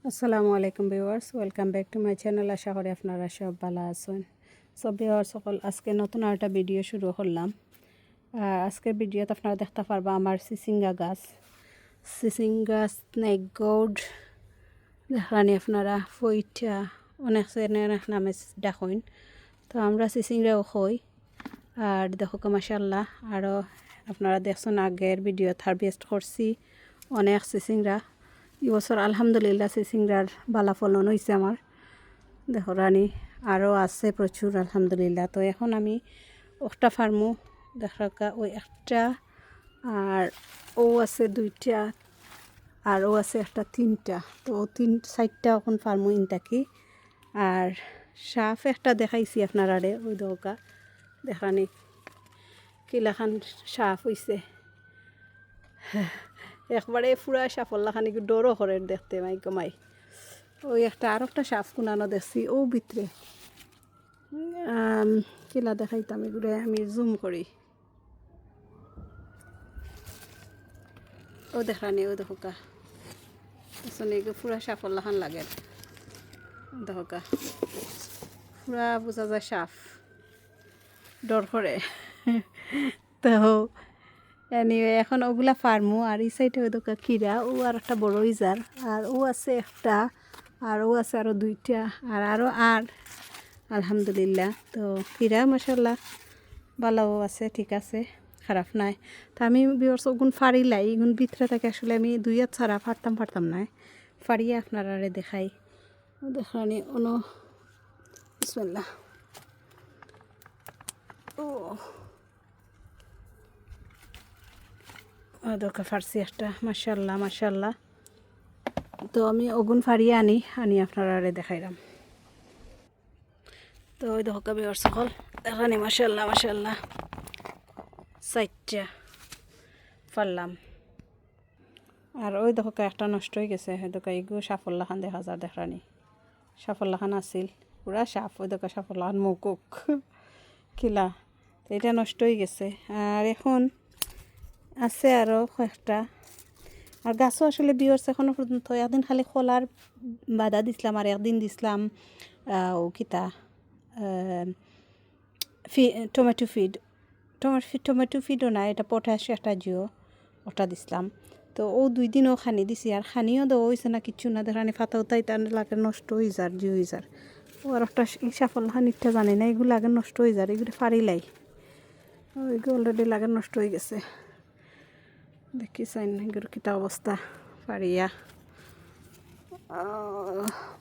আসসালামু আলাইকুম viewers, welcome back to my channel. আশা করি আপনারা সব ভালো আছেন। সব ভিউয়ার্স সকল আজকে নতুন একটা ভিডিও শুরু করলাম। আজকের ভিডিওতে আপনারা দেখতে পারবা আমার সিসিঙ্গা গাছ নাইগৌড দেখানি আপনারা ফইটা অনেক অনেক নামে দেখুন। তো আমরা সিসিঙ্গাও হই আর দেখো মাশাআল্লাহ। আরও আপনারা দেখছেন আগের ভিডিও হারভেস্ট করছি অনেক সিসিঙ্গা। এবছর আলহামদুলিল্লাহ সিসিংরার বালা ফলন হয়েছে আমার, দেখো রানী আরও আছে প্রচুর আলহামদুলিল্লাহ। তো এখন আমি একটা ফার্মু দেখা ওই একটা আর ও আছে দুইটা আর ও আছে একটা তিনটা, তো চারটা এখন ফার্মু ইনতাকি। আর সাফ একটা দেখাইছি আপনারা ওই দোকা দেখানি কিলাখান সাফ হইছে একবারে পুরা সাফল্লা খানি ডরও করে দেখতে মাই কমাই। ওই একটা আর একটা সাফ কুনানো দেখছি ও ভিতরে কিলা দেখাইতাম এগুলো আমি জুম করি। ও দেখানি ও দেখোকা আসলে পুরা সাফল্লা খান লাগে দেখোকা পুরা বোঝা যায় সাফ ডর করে তো এনিওয়ে এখন ওগুলা ফার্মু। আর এই সাইডে ওই দোকা খিরা ও আর একটা বড় ইজার আর ও আছে একটা আর ও আছে আরও দুইটা আরও আলহামদুলিল্লাহ। তো খিরা মাশাআল্লাহ ভালোও আছে, ঠিক আছে, খারাপ নাই। তো আমি বিয়র্স ওগুন ফাড়িলাই এগুন ভিতরে থাকে আসলে আমি দুই হাত ছাড়া ফাড়তাম না, ফাড়িয়ে আপনারা দেখাই দেখানি অনো বিসমিল্লাহ। ও দরকার ফার্সি একটা মাশাআল্লাহ। তো আমি ওগুন ফাড়িয়ে আনি আপনারা দেখাইলাম। তো ওই দরকার বিয়র সকল দেখানি মাশাআল্লাহ চারটা ফারলাম। আর ওই দোকা একটা নষ্ট হয়ে গেছে, ওই দোকা এগুলো সাফল্লা খান দেখা যায় দেখানি সাফল্লা খান আসিল পুরা সাফ। ওই দোকা সাফল্লা খান মুকুক কিলা তো এটা নষ্ট হয়ে গেছে। আর এখন আছে আরও কয়েকটা। আর গাছও আসলে বিয়র্স এখনও পর্যন্ত একদিন খালি খোলার বাধা দিছিলাম আর একদিন দিছিলাম ও কিতা টমেটো ফিডও না, এটা পটাশ একটা জিও ওটা দিছিলাম। তো ও 2 দিনও খানি দিছি আর খানিও দেওয়া হয়েছে না কিচ্ছু না দেখানি ফাতা উতাই তার লাগে নষ্ট হয়ে যার জি হয়ে যার। ও আর একটা সাফল খানিকটা জানি না এগুলো লাগে নষ্ট হয়ে যার, এগুলো ফাড়িলাই ওইগুলো অলরেডি লাগে নষ্ট হয়ে গেছে। দেখি চাইন এগুলো কিতা অবস্থা ফাড়িয়া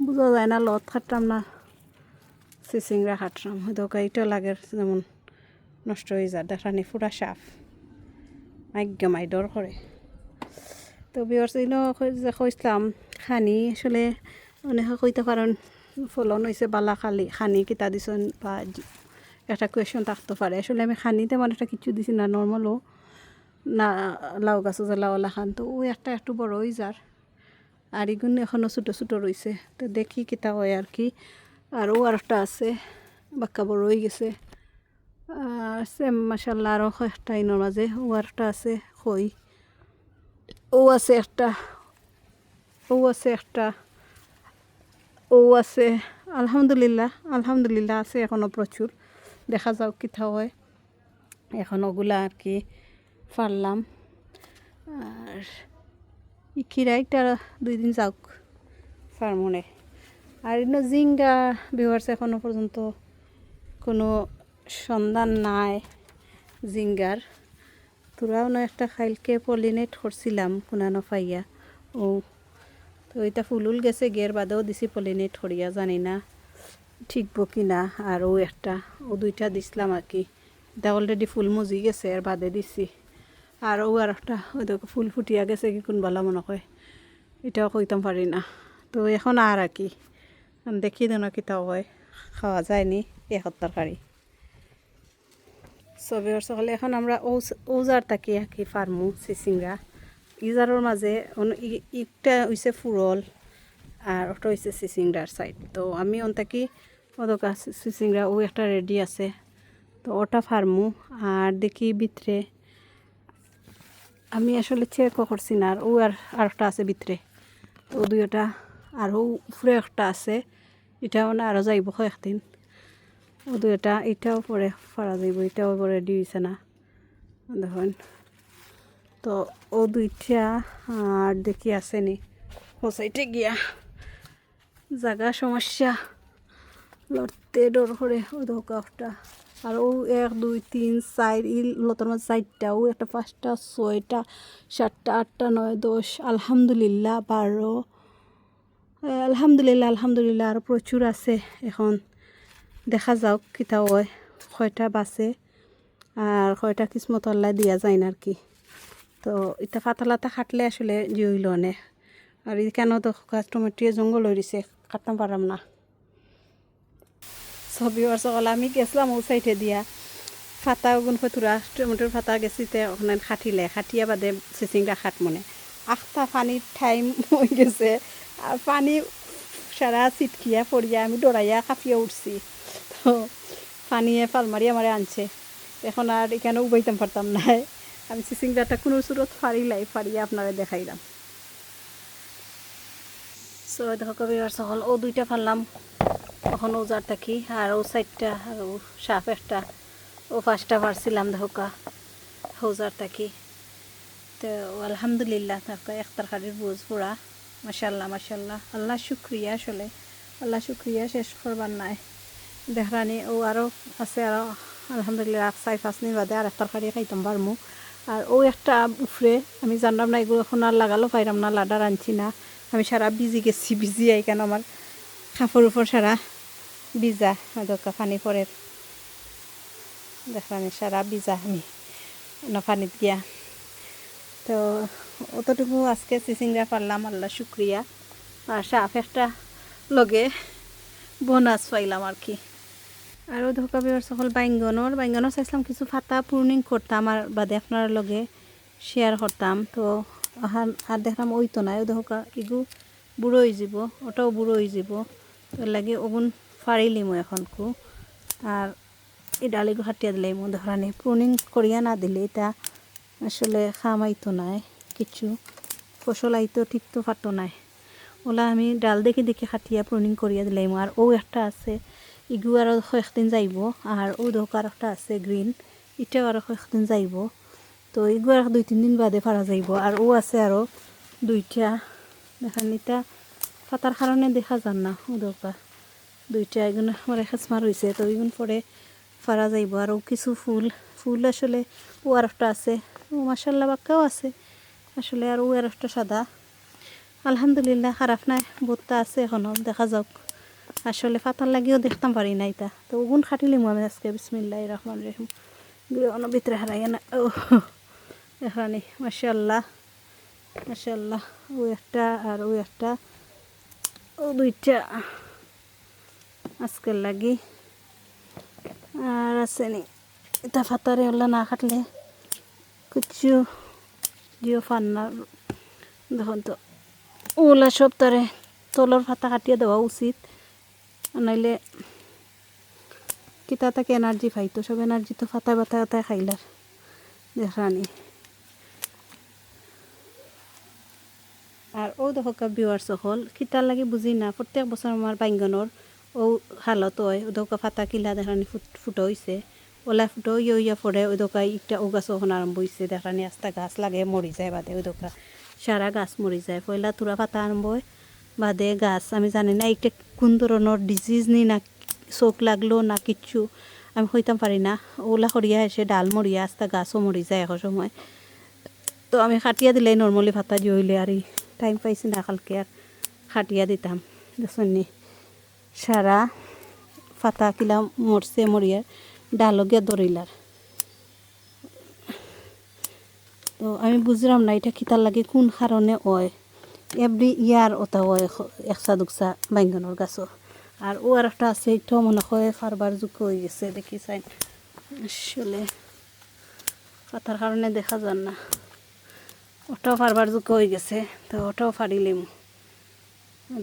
বোঝা যায় না লত খাটতাম না সিসিংরা খাটলাম হয়তো এইটা লাগে যেমন নষ্ট হয়ে যায় দেখানি পুরা সাফ মাই ডর করে। তো বিয়র্স যে কইসলাম খানি আসলে অনেকে কইতে পারেন ফলন হয়েছে বালা খানি কিতা দিছেন বা একটা কোয়েশন থাকতে পারে। আসলে আমি খানি তেমন একটা কিছু দিছি না, নর্মালও না লাউ গাছ যে লাউলা খান। তো ওই একটা একটু বড় হয়ে যার আর এগুন এখনও ছোটো রয়েছে। তো দেখি কিতা হয় আর কি। আর ও আর একটা আছে বাক্কা বড় হয়ে গেছে সেম মাশাআল্লাহ। আরও একটা ইনোর মাঝে ও আর একটা আছে কই ও আছে আলহামদুলিল্লাহ আছে এখনও প্রচুর। দেখা যাও কিতা হয় এখন ওগুলা আর কি ফারলাম। আর খিরাইটা 2 দিন যাওক ফার্মনে। আর ইনো জিঙ্গা ভিউয়ার্স এখনও পর্যন্ত কোনো সন্ধান নাই জিঙ্গার। তোরাও না একটা খাইলকে পলিনেট করছিলাম কোনানো পাইয়া ও তো এটা ফুলুল গেছে গের বাদেও দিছি পলিনেট করিয়া জানি না ঠিকবো কি না। আর ও একটা ও 2টা দিছিলাম আর কি, এটা অলরেডি ফুল মজি গেছে আর বাদে দিছি। আর ও আর একটা ওই দেখো ফুল ফুটিয়া গেছে কি কোন বালা মনে হয় এটাও কইতাম পারি না। তো এখন আর কি দেখি দেন কিতাও হয় খাওয়া যায়নি এক তরকারি সবের সকালে। এখন আমরা ওজার তাকি আর কি ফার্মু সিসিংরা ইজারের মাঝে একটা হয়েছে ফুরল আর ওটা হয়েছে সিসিংরার সাইড। তো আমি অন্তাকি ওদকা সিসিংরা ও একটা রেডি আছে তো ওটা ফার্মু। আর দেখি ভিতরে আমি আসলে চেক করছি না আর ও আর একটা আছে ভিতরে তো 2টা আরও উপরে একটা আছে, এটা মানে আরও যাইব কয়েকদিন। ও দুইটা এটাও পরে ফারা যাইব, এটাও রেডি হয়েছে না দেখুন। তো ও দুইটা আর দেখি আসেনি ও সাইডে গিয়া জায়গা সমস্যা লড়তে ডর করে ও দোকানটা। আর ও 1 2 3 4 ই লতার মাঝে 4টা, ও একটা 5টা 6টা 7টা 8টা 9 10 আলহামদুলিল্লাহ 12। আলহামদুলিল্লাহ আলহামদুলিল্লাহ আরও প্রচুর আছে। এখন দেখা যাওক কিতা হয়, কয়টা বাসে আর কয়টা কিসমত আল্লাহ দিয়া যায় না আর কি। তো এটা পাতালাতা খাটলে আসলে জিইল নে। আর এই কেন তো টমেটো জঙ্গল হয়ে দিছে, কাটতাম পারাম না। ছবি আর সকল আমি গেছিলাম ও সাইডে দিয়া ফাতা গুণ ফতুরা টমেটোর ফাতা গেছিতে ওখানে খাটিলে খাটিয়া বাদে চিচিংটা খাট মনে আখটা পানির টাইম হয়ে গেছে। আর পানি সারা চিটকিয়া পড়িয়া আমি ডরাইয়া কাঁপিয়া উঠছি। তো পানিয়ে পালমারি আমারে আনছে, এখন আর এখানে উবাইতাম পারতাম না। আমি চিচিংটা কোনো সুরত ফাড়িলাই ফাড়িয়া আপনারা দেখাইলাম। সো দেখো কবি আর সকল ও দুইটা ফারলাম এখন ওজার থাকি, আর ও 4টা আর ও সাপ একটা, ও 5টা পারছিলাম দেখোকা ওজার থাকি। তো আলহামদুলিল্লাহ দেখো 1 তরকারির বোঝ পুরা। মাশাল্লাহ মাশাল্লাহ, আল্লাহ শুক্রিয়া, আসলে আল্লাহ শুক্রিয়া শেষ করবার নাই দেখানি। ও আরও আছে, আরও আলহামদুলিল্লাহ 4-5 দিন বাদে আর 1 তরকারি খাইতাম পারমু। আর ও একটা উফরে আমি জানলাম না, এগুলো এখন আর লাগালো পাইলাম না, লাডার আনছি না। আমি সারা ভিজি গেছি, ভিজি আই কেন আমার কাপড় উপর সারা ভিজা দরকার পানি পরে দেখানি সারা ভিজা আমি পানিত গিয়া। তো অতটুকু আজকে চিচিংরা পারলাম, আল্লাহ শুক্রিয়া। আর সাপ একটা লগে বোনাস পাইলাম আর কি। আরও ধোকা বের সকল বাইঙ্গনর চাইছিলাম কিছু ফাতা পূর্ণিং করতাম আর বাদে আপনার লগে শেয়ার করতাম। তো আর দেখলাম ওই তো নাই, ও ধোকা এগু বুড়ো হয়ে যাব, ওটাও বুড়ো হয়ে যাব। তো লাগে ওগুন ফাড়িলিমো এখন কু। আর এই ডালিগু হাটিয়া দিলাম ধরানি পূর্ণিং করিয়া না দিলে এটা আসলে খামাইতো নাই কিছু, ফসল আইতো ঠিক তো ফাটো নাই। ওলা আমি ডাল দেখে দেখে খাটিয়া পূর্ণিং করিয়া দিলাম। আর ও একটা আছে ইগু আরও কয়েকদিন যাইব। আর ও দোকার একটা আছে গ্রিন, এটাও আরও কয়েকদিন যাইব। তো এগু আর 2-3 দিন বাদে পারা যাইব। আর ও আছে আরও 2টা দেখান, এটা ফাতার কারণে দেখা যান না। ও দোকার 2টা এগুলো আমার খাসমার হয়েছে, তো এগুলো পরে পারা যাইব। আর ও কিছু ফুল আসলে ও আর একটা আছে, ও মাশাল্লাহ বাক্কাও আছে আসলে। আর ও আর একটা সাদা, আলহামদুলিল্লাহ খারাপ নাই, বোটটা আছে এখনও, দেখা যাক। আসলে ফাতার লাগিও দেখতাম পারি না এটা। তো ওগুন খাটিলিম আমি আজকে বিসমিল্লাহির রহমানির রহিম অন্য ভিতরে হারাই না। ও এখানে মাশাল্লাহ মাশাল্লাহ, ও একটা আর ও একটা, ও 2টা আজকের লাগি। আর আছে নি এটা ফাতারে ওলা না কাটলে কিছু জিও ফান্না দেখুন। তো ওলা সব তারে তলর ফাতা কাটিয়ে দেওয়া উচিত, নাইলে কিতা তাকে এনার্জি পাইতো, সব এনার্জি তো ফাতায় বাতায় খাইলার দেখানি। আর ও দেখো ভিউয়ার সকল কিতার লাগে বুঝি না, প্রত্যেক বছর আমার বাইঙ্গনের ও হালত হয়। ও দোকা ফাতা কিলা দেখানি ফুটো হয়েছে, ওলা ফুটো ইয়া পড়ে ওই দোকা একটা ও গাছ ওখানে আরম্ভ হয়েছে দেখানি। আস্তা গাছ লাগে মরি যায় বাদে ওই দোকা সারা গাছ মরি যায়। পয়লা তুরা ফাতা আরম্ভ হয় বাদে গাছ, আমি জানি না একটা কোন ধরনের ডিজিজ নি না চোখ লাগলো না কিচ্ছু আমি হইতাম পারি না। ওলা করিয়া এসে ডাল মরিয়া আস্তা গাছও মরি যায় এক সময়। তো আমি খাটিয়া দিলে নর্মালি ফাতা জইলে আর টাইম পাইছি না কালকে আর খাটিয়া দিতাম দেখুন সারা ফাতা কিলা মরছে মরিয়ার ডালও গিয়া ধরিলার। তো আমি বুঝলাম না এটা খিতার লাগে কোন কারণে হয়, এভরি ইয়ার ওটা হয় একসা দুকসা বাইঙ্গনের গাছও। আর ও আর একটা আছে এটাও মনে হয় ফারবার যোগ্য হয়ে গেছে, দেখি চাই আসলে ফাতার কারণে দেখা যান না। ওটাও ফারবার যোগ্য হয়ে গেছে, তো ওটাও ফাড়িলিম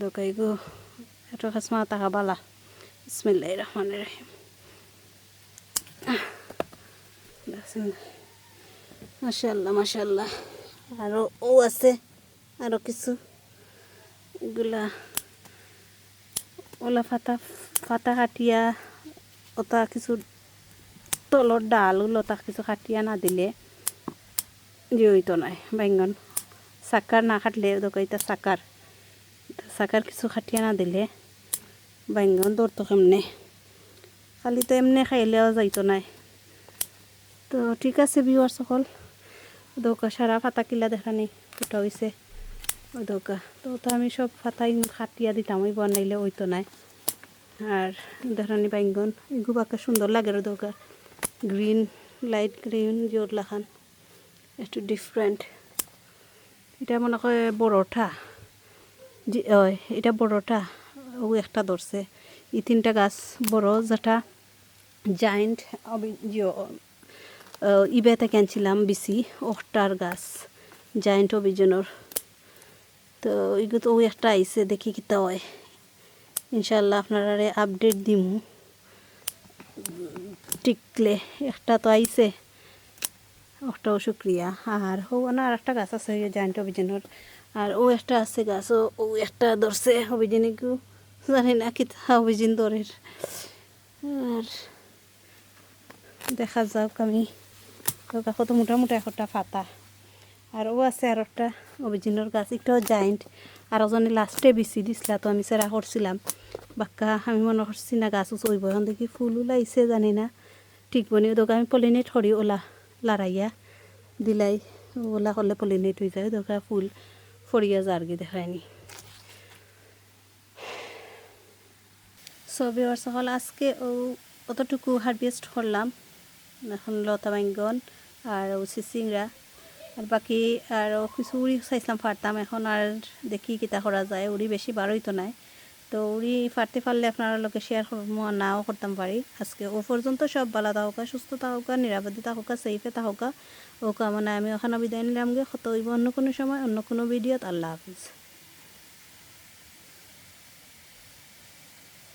দোকাইগো এটা খাসমা টাকা বালা। বিসমিল্লাহির রহমানির রহিম। মাশাল্লাহ মাশাল্লাহ। আরও ও আছে আরও কিছু, এগুলা ওলা ফাতা ফাতা কাটিয়া ওটা কিছু তলর ডাল লতা কিছু কাটিয়া না দিলে যে হইতো নাই বাইঙ্গন সাকার না কাটলে দোকাইটা সাকার কিছু কাটিয়া না দিলে বাইঙ্গন দৌড়তো কেমনে খালি তো এমনি খাইলেও যাইতো নাই। তো ঠিক আছে ভিউয়ার্স সকল দৌকা সারা ফাতা কিলা দেখানি ফুটা হয়েছে ওই দৌকা তো আমি সব ফাতাই কাটিয়া দিতাম ওই বনাইলে হইতো নাই। আর দেখানি বাইঙ্গন গুবাকে সুন্দর লাগে দৌকা গ্রিন লাইট গ্রিন জোর লাখান একটু ডিফারেন্ট। এটা মনে হয় বড়টা জি ওই এটা বড়টা ও একটা ধরছে এই তিনটা গাছ বড় যেটা জায়েন্ট ইবেতে কেনছিলাম বিসি ওটার গাছ জায়েন্ট অভিযানের। তো এগুলো তো ওই একটা আইসে দেখি কিতা হয় ইনশাল্লাহ আপনারা আপডেট দিমু টিকলে। একটা তো আইসে ওটাও শুক্রিয়া। আর ও না আর একটা গাছ আছে জায়েন্ট অভিযানের আর ও একটা আছে গাছ ও একটা ধরছে অভিযানিকু জানি না কি অভিযান দরের। আর দেখা যাক আমি কত মোটামুটি একটা ফাতা আর ও আছে আর একটা অভিযানের গাছ একটাও জায়েন্ট আর ওজনে লাস্টে বেশি দিছিলা তো আমি সেরা করছিলাম বাক্কা আমি মনে করছি না গাছ চইব এখন দেখি ফুল ওলাইছে জানি না ঠিক বনি ওদেরকে আমি পলিনেট করি ওলা লড়াইয়া দিলাই ওলা করলে পলিনেট হয়ে যায় ওদেরকে ফুল ফরিয়া যারগি দেখায়নি। সবই আর সকল আজকে অতটুকু হারভেস্ট করলাম এখন লতা বাইঙ্গন আর চিচিংড়া আর বাকি আর কিছু উড়ি চাইছিলাম ফারতাম এখন আর দেখি কিতা করা যায় উড়ি বেশি বার হইতো নাই তো উড়ি ফারতে পারলে আপনার লোকে শেয়ার নাও করতাম পারি। আজকে ও পর্যন্ত সব ভালো থাকুকা সুস্থ থাকুকা নিরাপদে থাকুকা সেফে থাকুকা ওকে মানে আমি ওখানে বিদায় নিলাম গে কত অন্য কোনো সময় অন্য কোনো ভিডিওত। আল্লাহ হাফিজ।